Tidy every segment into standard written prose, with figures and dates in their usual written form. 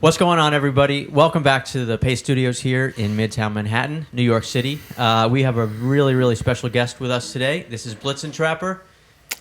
What's going on, everybody? Welcome back to the Pace Studios here in Midtown Manhattan, New York City. We have a really, really special guest with us today. This is Blitzen Trapper.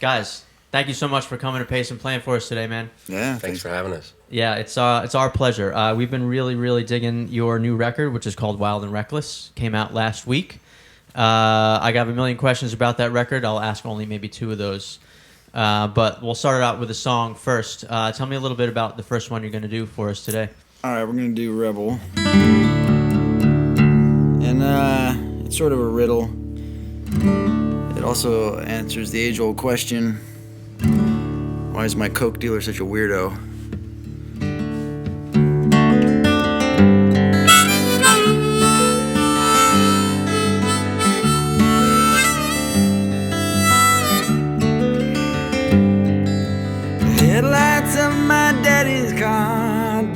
Guys, thank you so much for coming to Pace and playing for us today, man. Yeah, thanks for having us. Yeah, it's our pleasure. We've been really, really digging your new record, which is called Wild and Reckless. Came out last week. I got a million questions about that record. I'll ask only maybe two of those. But we'll start it out with a song first. Tell me a little bit about the first one you're going to do for us today. All right, we're going to do Rebel. And it's sort of a riddle. It also answers the age-old question, why is my coke dealer such a weirdo?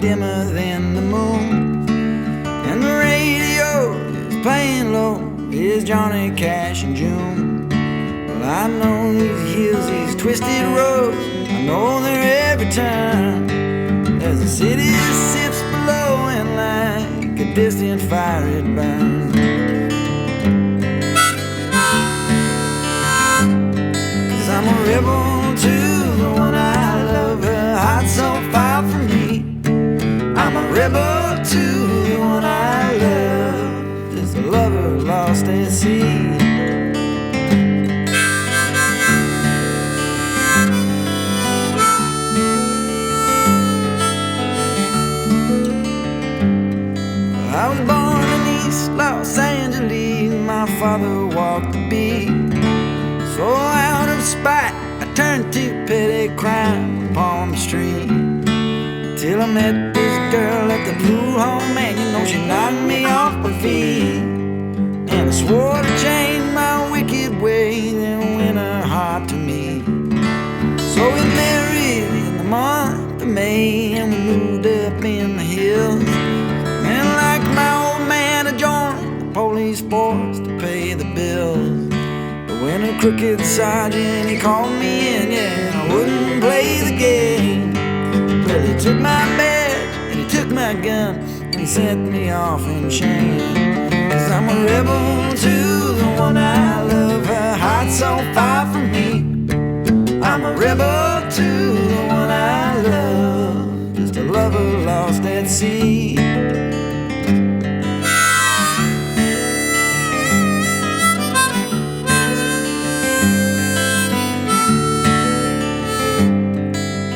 Dimmer than the moon, and the radio is playing low. Is Johnny Cash and June? Well, I know these hills, these twisted roads, I know they're every turn. There's a city that sits below, and like a distant fire it burns. 'Cause I'm a rebel to the one I love, her heart so far from me. I'm a rebel to the one I love, just a lover lost at sea. Well, I was born in East Los Angeles, my father walked the beat. So out of spite, I turned to petty crime on Palm Street. Till I met this girl at the pool hall, man, you know she knocked me off my feet. And I swore to change my wicked ways and win her heart to me. So we married in the month of May, and we moved up in the hills. And like my old man, I joined the police force to pay the bills. But when a crooked sergeant, he called me in, yeah, and I wouldn't play the game. Well, he took my badge, and he took my gun, and he sent me off in chains. 'Cause I'm a rebel to the one I love, her heart so far from me. I'm a rebel to the one I love, just a lover lost at sea.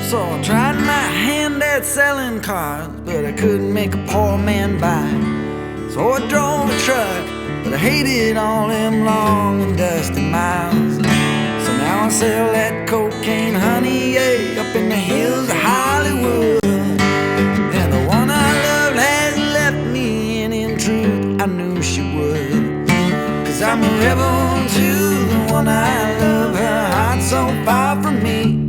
So I tried my hand at selling cars, but I couldn't make a poor man buy. So I drove a truck, but I hated all them long and dusty miles. So now I sell that cocaine, honey, yeah, up in the hills of Hollywood. And the one I loved has left me, and in truth, I knew she would. 'Cause I'm a rebel to the one I love, her heart so far from me.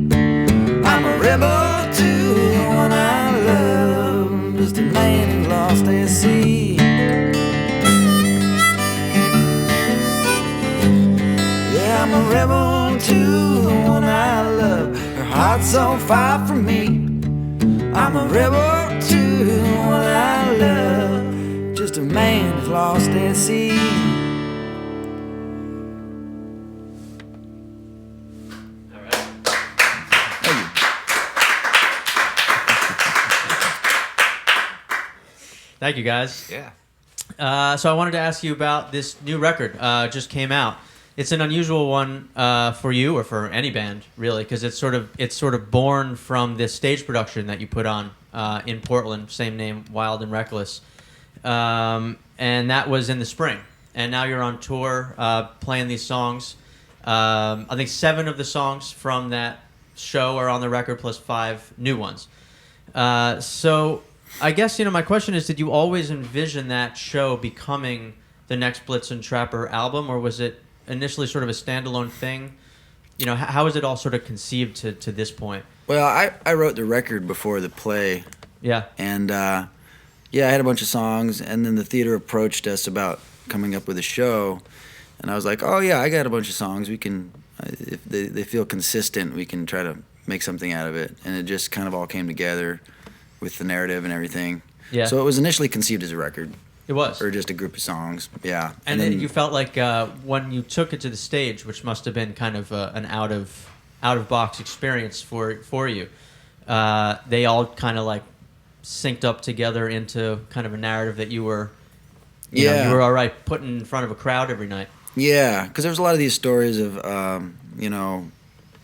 I'm a rebel to the one I love, just a man who's lost at sea. Yeah, I'm a rebel to the one I love, her heart so far from me. I'm a rebel to the one I love, just a man who's lost at sea. Thank you, guys. Yeah. So I wanted to ask you about this new record. Just came out. It's an unusual one for you or for any band, really, because it's sort of born from this stage production that you put on in Portland, same name, Wild and Reckless, and that was in the spring. And now you're on tour playing these songs. I think 7 of the songs from that show are on the record, plus 5 new ones. So I guess, my question is, did you always envision that show becoming the next Blitzen Trapper album, or was it initially sort of a standalone thing? How was it all sort of conceived to this point? Well, I wrote the record before the play. Yeah. And, I had a bunch of songs, and then the theater approached us about coming up with a show, and I was like, oh, yeah, I got a bunch of songs. We can, if they feel consistent, we can try to make something out of it. And it just kind of all came together. with the narrative and everything. Yeah. So it was initially conceived as a record, It was. or just a group of songs. Yeah. And then you felt like when you took it to the stage, which must have been kind of an out of box experience for you, they all kind of like synced up together into kind of a narrative that you were, you were all right putting in front of a crowd every night. Yeah, because there was a lot of these stories of,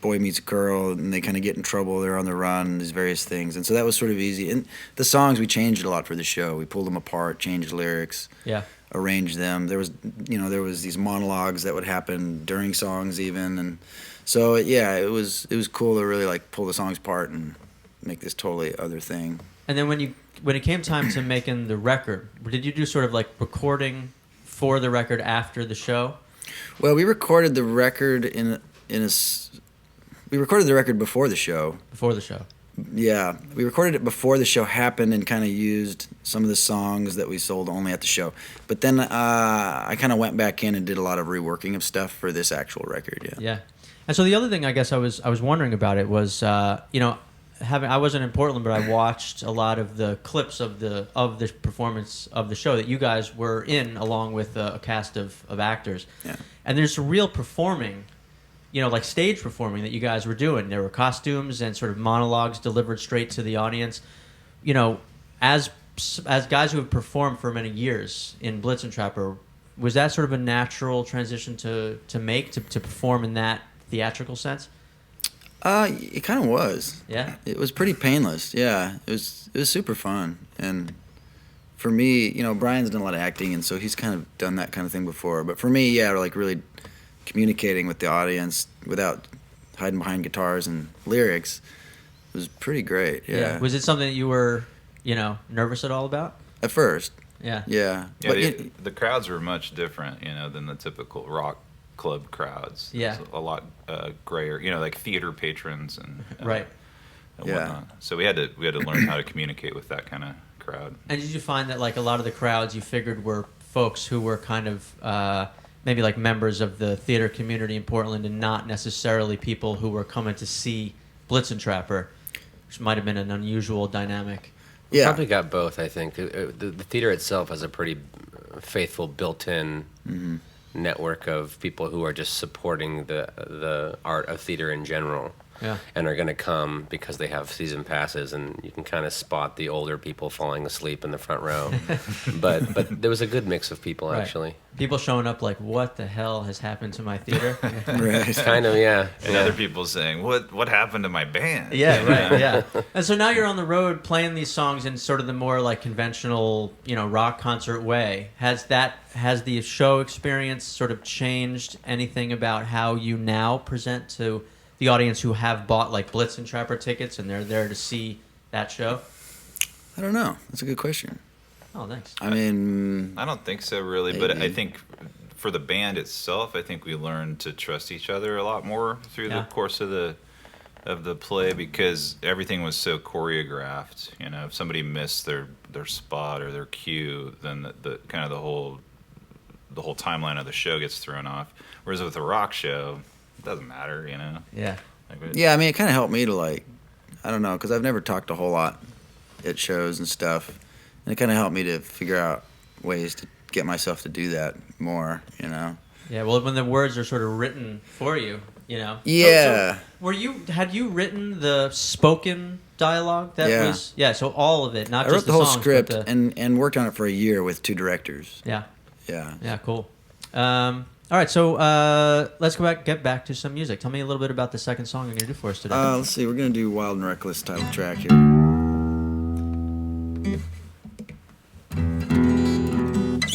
boy meets girl, and they kind of get in trouble. They're on the run, these various things, and so that was sort of easy. And the songs, we changed a lot for the show. We pulled them apart, changed lyrics, arranged them. There was these monologues that would happen during songs even, and so it was cool to really like pull the songs apart and make this totally other thing. And then when it came time to making the record, did you do sort of like recording for the record after the show? Well, we recorded the record we recorded the record before the show. Before the show. Yeah, we recorded it before the show happened and kind of used some of the songs that we sold only at the show. But then I kind of went back in and did a lot of reworking of stuff for this actual record. Yeah. Yeah. And so the other thing I guess I was wondering about it was I wasn't in Portland, but I watched a lot of the clips of the performance of the show that you guys were in, along with a cast of actors. Yeah. And there's a real performing, like stage performing that you guys were doing. There were costumes and sort of monologues delivered straight to the audience. As guys who have performed for many years in Blitzen Trapper, was that sort of a natural transition to perform in that theatrical sense? It kind of was. Yeah. It was pretty painless. Yeah, it was super fun. And for me, Brian's done a lot of acting, and so he's kind of done that kind of thing before. But for me, like really communicating with the audience without hiding behind guitars and lyrics was pretty great. Yeah. Was it something that you were, nervous at all about? At first. Yeah. Yeah. The crowds were much different, than the typical rock club crowds. Yeah. A lot grayer, like theater patrons and right. And whatnot. So we had to learn how to communicate with that kind of crowd. And did you find that like a lot of the crowds you figured were folks who were kind of maybe like members of the theater community in Portland, and not necessarily people who were coming to see Blitzen Trapper, which might have been an unusual dynamic? Yeah. Probably got both, I think. The theater itself has a pretty faithful built-in network of people who are just supporting the art of theater in general. Yeah. And are going to come because they have season passes, and you can kind of spot the older people falling asleep in the front row. but there was a good mix of people, Right. actually. People showing up like, what the hell has happened to my theater? Right. Kind of, yeah. And other people saying, what happened to my band? Yeah, right, yeah. And so now you're on the road playing these songs in sort of the more like conventional, rock concert way. Has the show experience sort of changed anything about how you now present to the audience who have bought like Blitzen Trapper tickets and they're there to see that show? I don't know. That's a good question. Oh, thanks. I mean, I don't think so, really. Maybe. But I think for the band itself, I think we learned to trust each other a lot more through the course of the play, because everything was so choreographed. If somebody missed their spot or their cue, then the kind of the whole timeline of the show gets thrown off. Whereas with a rock show, it doesn't matter, Yeah. yeah, I mean, it kind of helped me to I don't know, because I've never talked a whole lot at shows and stuff. And it kind of helped me to figure out ways to get myself to do that more, Yeah, well, when the words are sort of written for you, Yeah. So had you written the spoken dialogue? So all of it, not I just wrote the whole songs, script but and worked on it for a year with 2 directors. Yeah. Yeah. Yeah, cool. All right, so let's get back to some music. Tell me a little bit about the second song you're going to do for us today. Let's see. We're going to do Wild and Reckless title track here.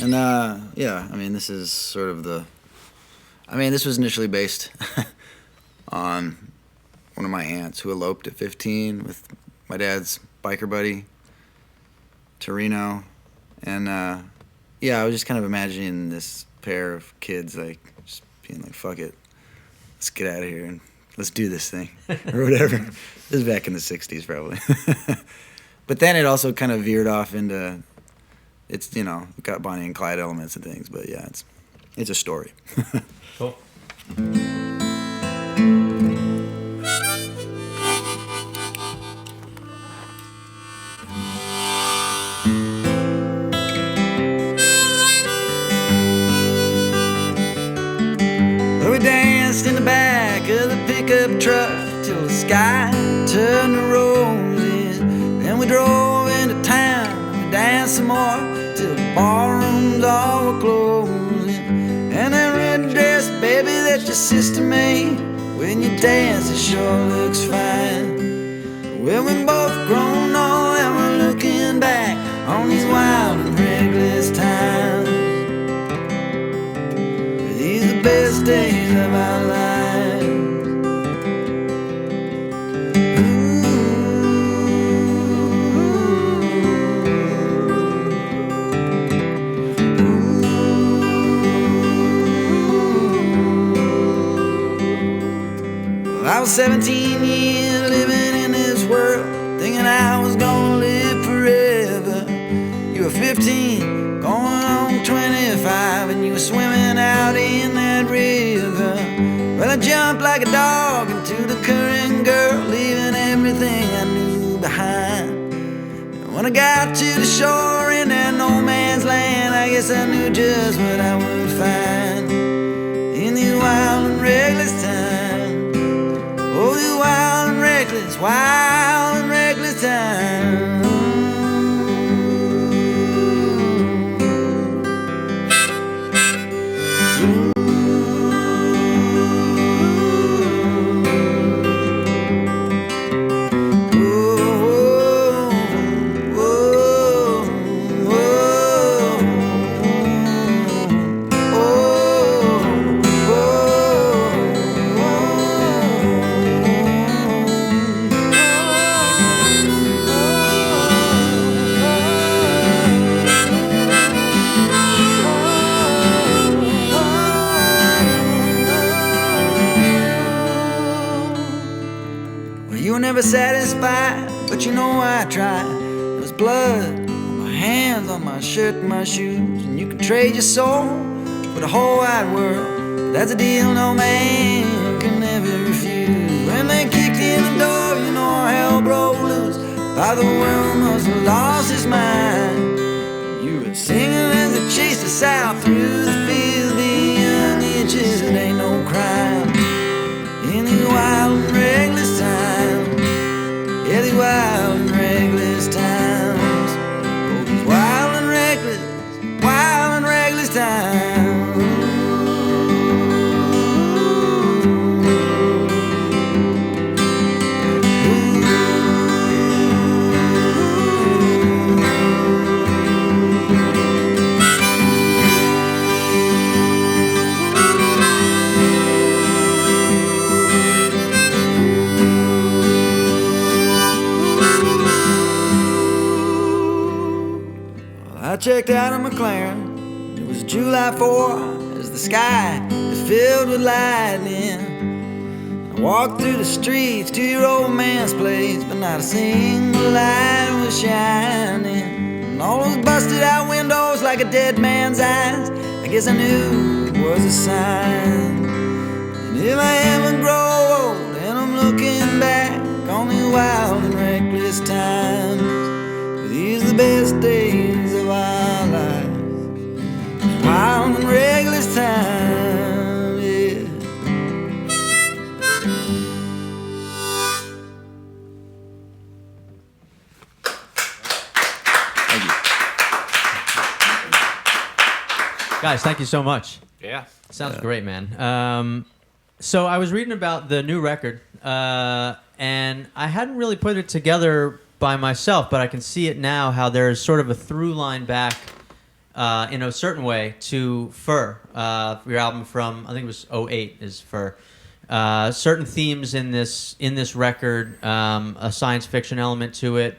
And, I mean, this is sort of this was initially based on one of my aunts who eloped at 15 with my dad's biker buddy, Torino. And, I was just kind of imagining this pair of kids, just being like, fuck it, let's get out of here and let's do this thing, or whatever. This is back in the 60s, probably. But then it also kind of veered off into, it's, got Bonnie and Clyde elements and things, but yeah, it's a story. Cool. We danced in the back of the pickup truck till the sky turned to roses. Then we drove into town, we danced some more till the barrooms all were closing. And that red dress, baby, that your sister made, when you dance, it sure looks fine. Well, we're both grown old and we're looking back on these wild and reckless times. These are the best days of our lives. Well, I was 17 years living in this world, thinking I was gonna live forever. You were 15, going on 25, and you were swimming out in that river. Well, I jumped like a dog into the current, girl, leaving everything I knew behind. And when I got to the shore in that no man's land, I guess I knew just what I would find in these wild and reckless times. Oh, these wild and reckless times. Never satisfied, but you know I tried. There was blood on my hands, on my shirt and my shoes. And you can trade your soul for the whole wide world, but that's a deal no man can ever refuse. When they kicked in the door, you know hell broke loose. By the world must have lost his mind. You were singing as they chased us out through the field. Beyond the edges, it ain't no crime. In these wild and reckless times. Yeah, these wild and reckless times. Oh, these wild and reckless times. I checked out of McLaren. It was July 4 as the sky is filled with lightning. I walked through the streets to your old man's place, but not a single light was shining. And all those busted out windows like a dead man's eyes, I guess I knew it was a sign. And if I ever grow old and I'm looking back on these wild and reckless times, these are the best days of our lives. Wild and reckless time, yeah. Thank you. Guys, thank you so much. Yeah. Sounds great, man. So I was reading about the new record, and I hadn't really put it together by myself, but I can see it now, how there's sort of a through line back in a certain way to Fur. Your album from, I think it was '08 is Fur. Certain themes in this record, a science fiction element to it,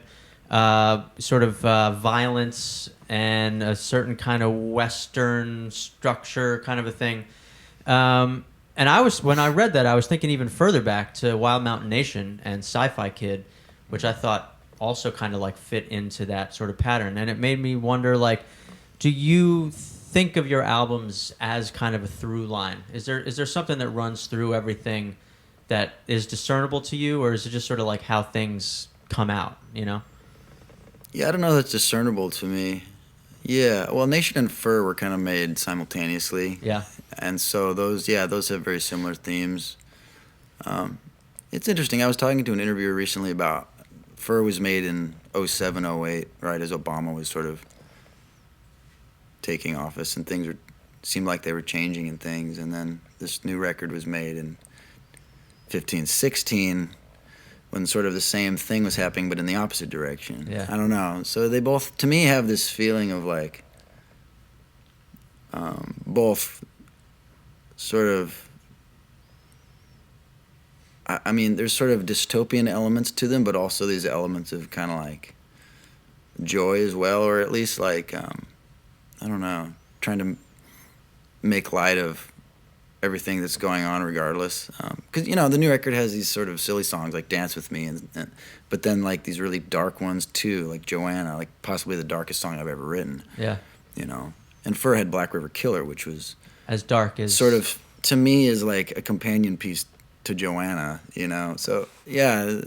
sort of violence and a certain kind of Western structure kind of a thing. And when I read that, I was thinking even further back to Wild Mountain Nation and Sci-Fi Kid, which I thought also kind of like fit into that sort of pattern. And it made me wonder, like, do you think of your albums as kind of a through line? Is there something that runs through everything that is discernible to you, or is it just sort of like how things come out, you know? Yeah, I don't know that's discernible to me. Yeah, well, Nation and Fur were kind of made simultaneously. Yeah. And so those have very similar themes. It's interesting. I was talking to an interviewer recently about Fur was made in 07, 08, right, as Obama was sort of taking office and things seemed like they were changing and things. And then this new record was made in 15, 16 when sort of the same thing was happening but in the opposite direction. Yeah. I don't know. So they both, to me, have this feeling of like both sort of, I mean, there's sort of dystopian elements to them, but also these elements of kind of like joy as well, or at least like, I don't know, trying to make light of everything that's going on regardless. Because, you know, the new record has these sort of silly songs like Dance With Me, but then like these really dark ones too, like Joanna, like possibly the darkest song I've ever written. Yeah. You know, and Fur had Black River Killer, which was As dark as sort of, to me, is like a companion piece to Joanna, you know. So yeah,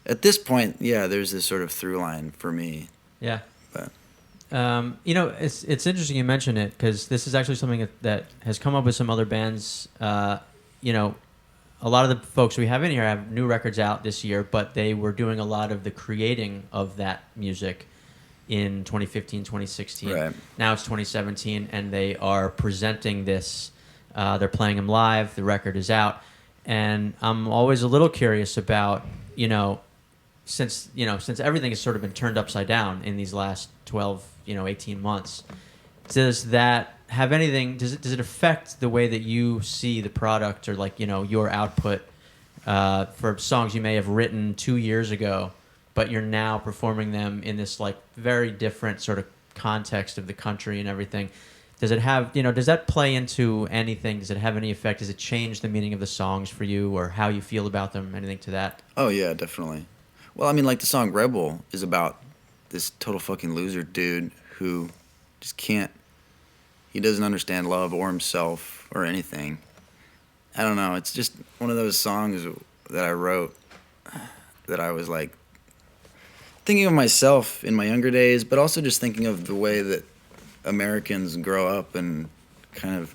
at this point, yeah, there's this sort of through line for me. Yeah. But You know, it's interesting you mention it because this is actually something that has come up with some other bands. You know, a lot of the folks we have in here have new records out this year, but they were doing a lot of the creating of that music in 2015, 2016. Right. Now it's 2017, and they are presenting this. They're playing them live. The record is out, and I'm always a little curious about, since everything has sort of been turned upside down in these last 12, 18 months. Does that have anything? Does it affect the way that you see the product, or like your output for songs you may have written 2 years ago, but you're now performing them in this like very different sort of context of the country and everything? Does it have, does that play into anything? Does it have any effect? Does it change the meaning of the songs for you or how you feel about them? Anything to that? Oh, yeah, definitely. Well, I mean, like the song Rebel is about this total fucking loser dude who just he doesn't understand love or himself or anything. I don't know. It's just one of those songs that I wrote that I was like thinking of myself in my younger days, but also just thinking of the way that Americans grow up and kind of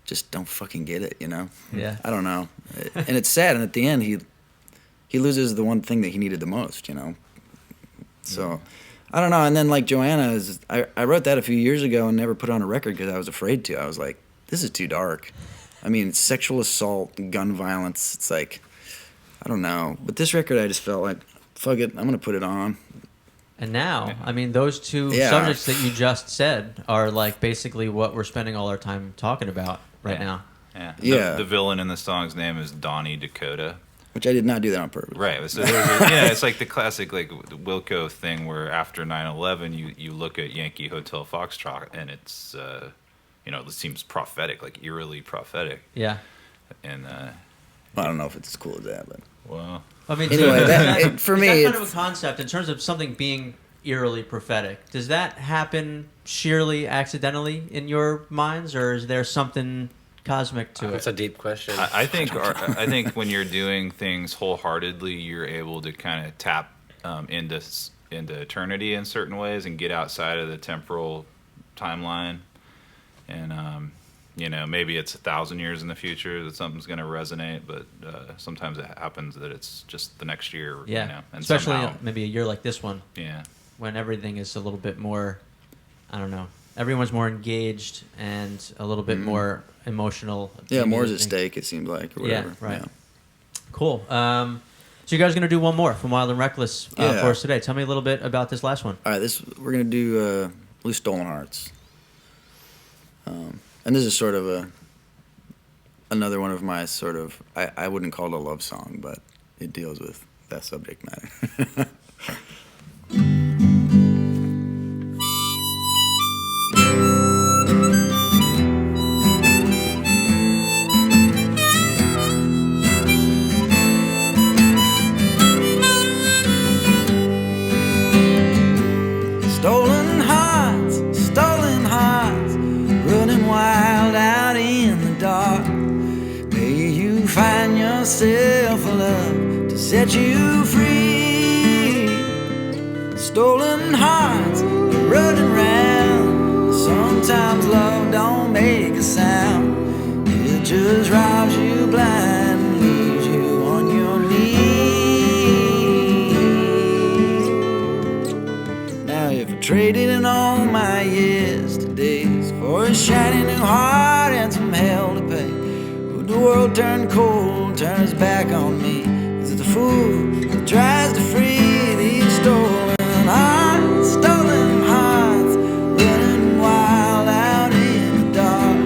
just don't fucking get it, Yeah. I don't know. And it's sad, and at the end he loses the one thing that he needed the most, So I don't know. And then like Joanna I wrote that a few years ago and never put it on a record because I was afraid to. I was like, this is too dark. I mean, sexual assault, gun violence, it's like, I don't know. But this record, I just felt like, fuck it, I'm gonna put it on. And now, I mean, those two Yeah. subjects that you just said are like basically what we're spending all our time talking about right now. Yeah. Yeah. The villain in the song's name is Donnie Dakota. Which I did not do that on purpose. Right. So it's like the classic like Wilco thing where after 9/11 you look at Yankee Hotel Foxtrot and it's it seems prophetic, like eerily prophetic. Yeah. And I don't know if it's as cool as that, but well, I mean, anyway, for me, is that kind of a concept in terms of something being eerily prophetic? Does that happen sheerly accidentally in your minds, or is there something cosmic to That's it? a deep question. I think when you're doing things wholeheartedly, you're able to kind of tap into eternity in certain ways and get outside of the temporal timeline. And maybe it's 1,000 years in the future that something's going to resonate, but sometimes it happens that it's just the next year. Yeah, and especially somehow, maybe a year like this one. Yeah. When everything is a little bit more, I don't know, everyone's more engaged and a little bit more emotional. yeah, more is at Maybe- stake, it seemed like, or whatever. Yeah, right. Cool. So you guys are going to do one more from Wild and Reckless Yeah. for us today. Tell me a little bit about this last one. All right, we're gonna do Blue Stolen Hearts, and this is sort of another one of my sort of I wouldn't call it a love song, but it deals with that subject matter. Stolen hearts, running wild out in the dark. May you find yourself a love to set you free. Stolen hearts are running round. Sometimes love don't make a sound. It just robs you blind and leaves you on your knees. Now if I traded in all my yesterdays for a shiny new heart and some hell to pay, would the world turn cold, turn its back on me? Is it the fool that tries to free these stolen hearts? Stolen hearts running wild out in the dark.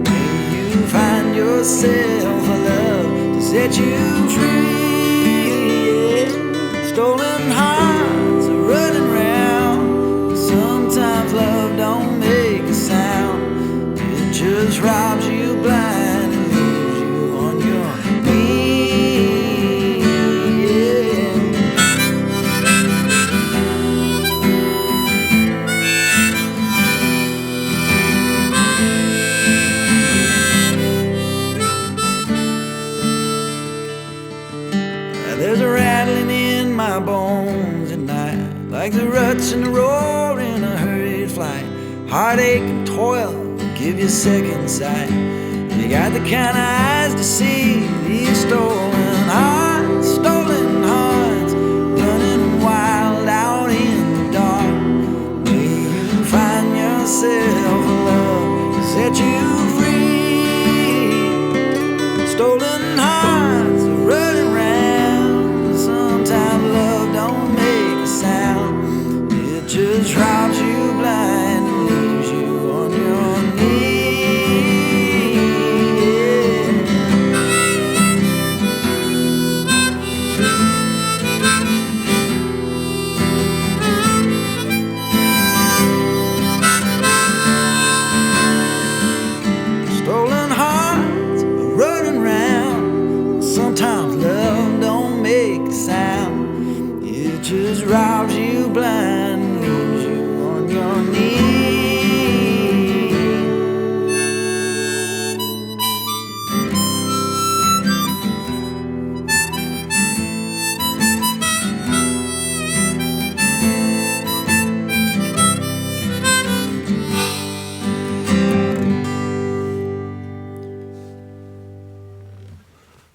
May you find yourself a love to set you free. Yeah. Stolen hearts are running round. Sometimes love don't make a sound. It just robs you blind and leaves you on your knees. There's a rattling in my bones at night, like the ruts in the road in a hurried flight. Heartache and toil will give you second sight. You got the kind of eyes to see these stolen hearts running wild out in the dark. May you find yourself a love to set you free. Stolen hearts are running round. Sometimes love don't make a sound. It just robs you blind and leaves you on your knees. Stolen hearts are running round. Sometimes love don't make a sound. It just robs you blind and leaves you on your knees.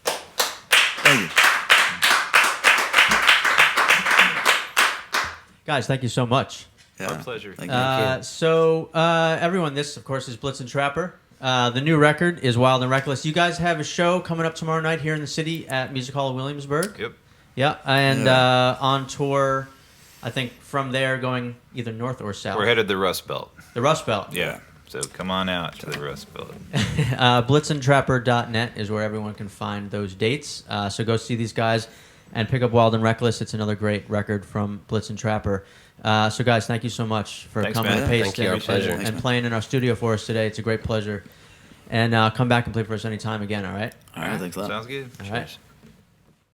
Thank you. Guys, thank you so much. Yeah. Our pleasure. Thank you. Everyone, this, of course, is Blitzen Trapper. The new record is Wild and Reckless. You guys have a show coming up tomorrow night here in the city at Music Hall of Williamsburg. Yep. Yeah, and Yeah. on tour, I think from there going either north or south. We're headed to the Rust Belt. The Rust Belt. Yeah. So come on out to the Rust Belt. Blitzentrapper.net is where everyone can find those dates. So go see these guys and pick up Wild and Reckless. It's another great record from Blitzen Trapper. So guys, thank you so much for Thanks, coming man. to Pace Thank you, our pleasure. and playing in our studio for us today. It's a great pleasure. And come back and play for us anytime again, all right? All right, thanks a lot. Sounds good. All right. Cheers.